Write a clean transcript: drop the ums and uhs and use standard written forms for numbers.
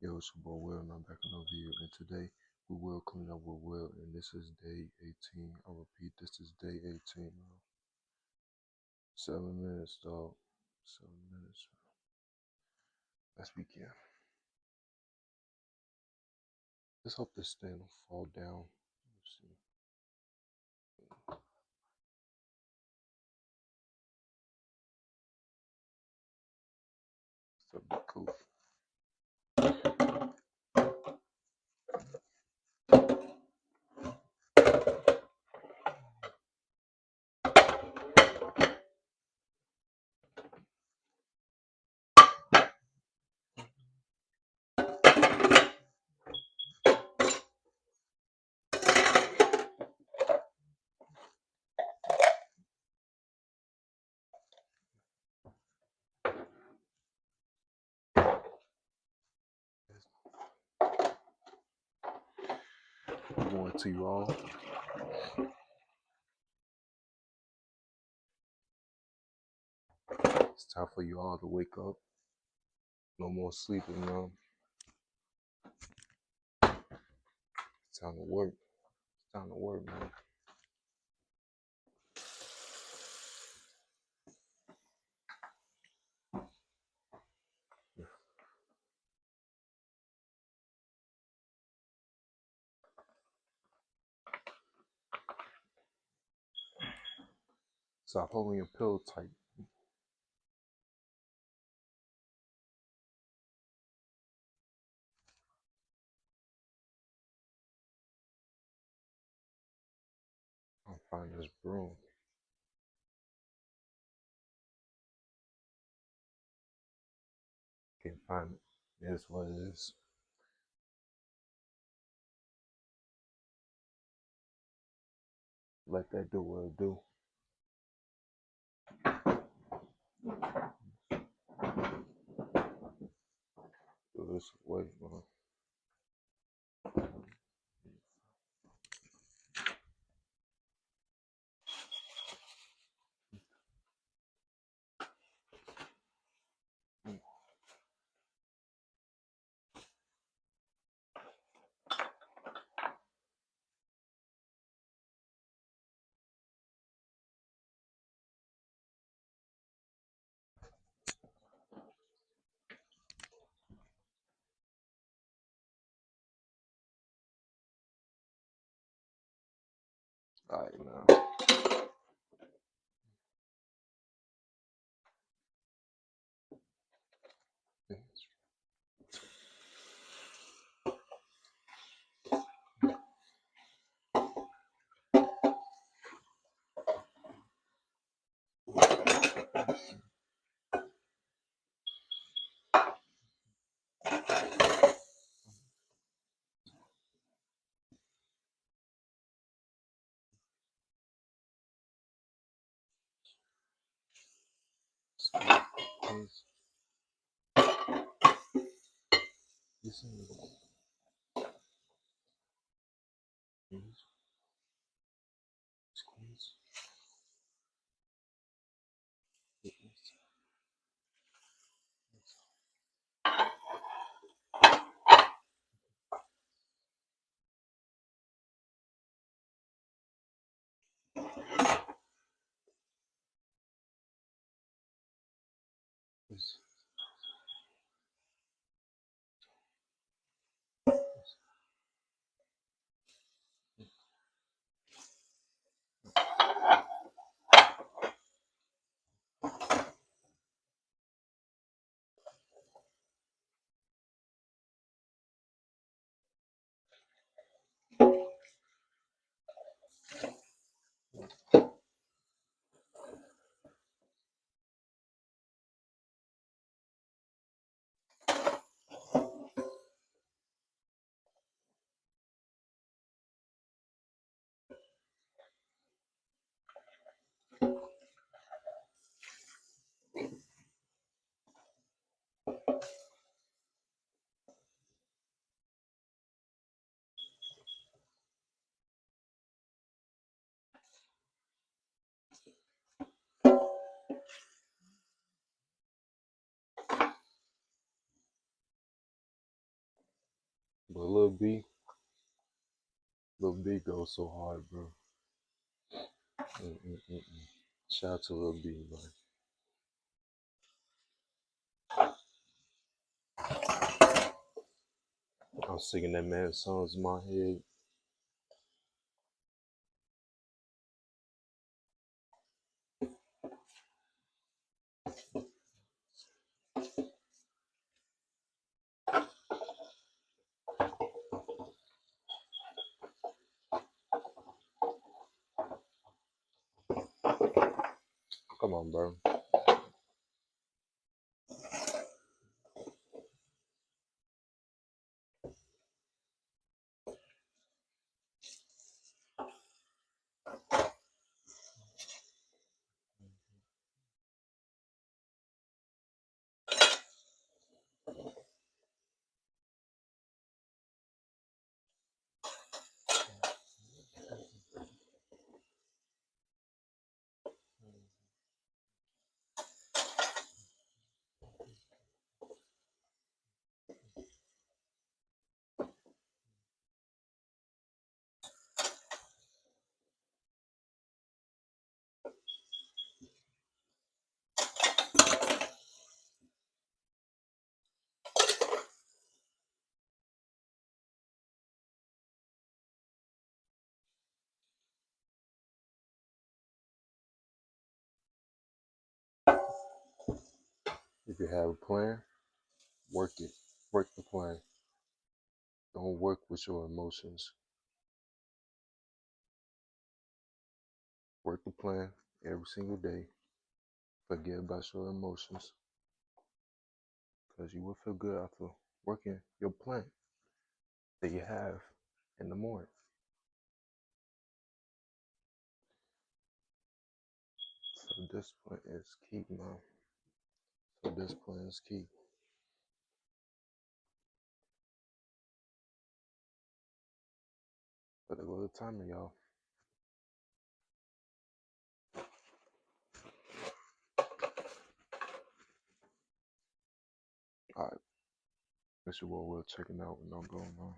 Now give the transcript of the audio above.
Yo, it's your boy Will, and I'm back on another video. And today we will coming up with Will, and this is day 18. I repeat, this is day 18. 7 minutes, dog. 7 minutes. Let's begin. Let's hope this stand will fall down. Let's see. So be cool. Good morning to you all. It's time for you all to wake up. No more sleeping, man. It's time to work. It's time to work, man. Stop holding your pillow tight. I'll find this broom. Can't find it. It is what it is. Let that do what it do. Do this way, man. Alright, now. This is squeeze. But Lil B goes so hard, bro. Mm-mm-mm-mm. Shout out to Lil B, man. I'm singing that man's songs in my head. Come on, bro. If you have a plan, work it. Work the plan. Don't work with your emotions. Work the plan every single day. Forget about your emotions. Because you will feel good after working your plan that you have in the morning. So discipline is key, man. So discipline is key. But a little time, y'all. All right. This is what we're checking out when I'm going on.